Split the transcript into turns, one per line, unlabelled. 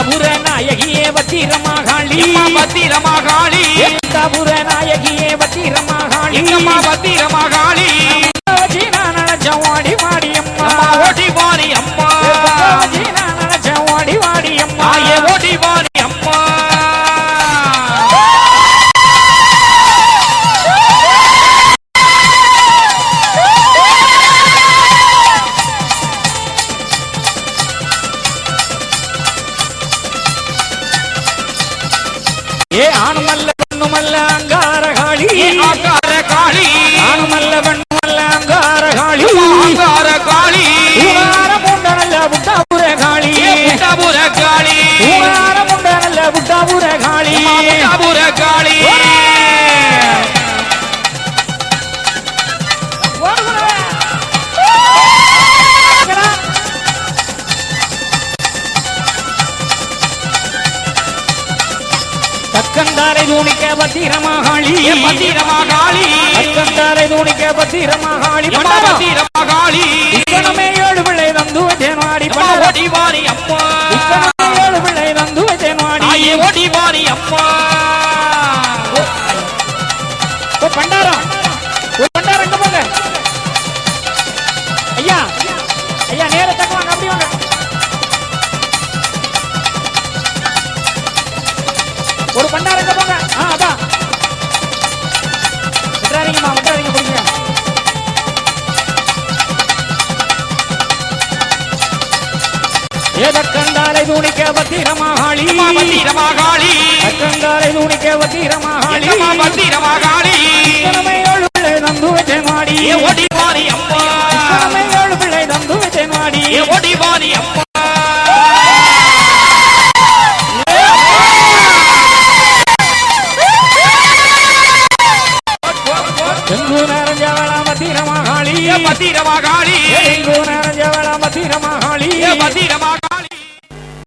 குந்தாபுர நாயகியே பத்திரமாகாளி
பத்திரமாகாளி
குந்தாபுர நாயகியே பத்திரமாகாளி
எங்கம்மா பத்திரமாகாளி
நான் நினைச்ச ஓடி வாடி அம்மா
ஓடி வாடி அம்மா
நான் நினைச்ச ஓடி வாடி அம்மா
ஓடி வாடி அம்மா
ஏ ஆணுமல்ல பெண்ணுமல்ல அங்கார காளி
ஆங்கார காளி
ஆணுமல்ல பெண்ணுமல்ல அங்கார காளி
ஆங்கார காளி
முண்டனல்ல புட்டாபுர காளி
புட்டாபுர காளி
முண்டனல்ல புட்டாபுர காளி
புட்டாபுர காளி
தக்கந்தாரை தூணிக்க பத்திரமாகாளி
பத்திரமாகாளி
தக்கந்தாரை தூணிக்க பத்திரமாகாளி
பத்திரமாகாளி
இக்கணமே ஏழு பிள்ளை தந்து தேன்வாடி
ஓடி வாடி அம்மா
இக்கணமே ஏழு பிள்ளை தந்து தேன்வாடி
ஓடி வாடி அம்மா
பண்டாரம் பண்டாரம் எங்க போங்க ஐயா ஐயா நேர தக்குவாங்க அப்படி வாங்க ஒரு பண்டாரம் எங்க போங்க அதான் விட்டுறாதீங்கம்மா விட்டுறாதீங்க பிடிங்க ஏதக்கண்டாலை தூணிக்க பத்திரமாகாளி
பத்திரமாகாளி
அக்கண்டாலை தூணிக்க பத்திரமாகாளி
பத்திரமாகாளி
ஏழு பிள்ளை தந்து வச்சேன்
ஓடி வாடி அம்மா
ஏழு பிள்ளை தந்து வச்சேன்
ஓடி வாடி அம்மா
எங்கு நரஞ்சவளா பத்திரமாகாளி
பத்திரமாகாளி
எங்கு நரஞ்சவளா பத்திரமாகாளி
பத்திரமாக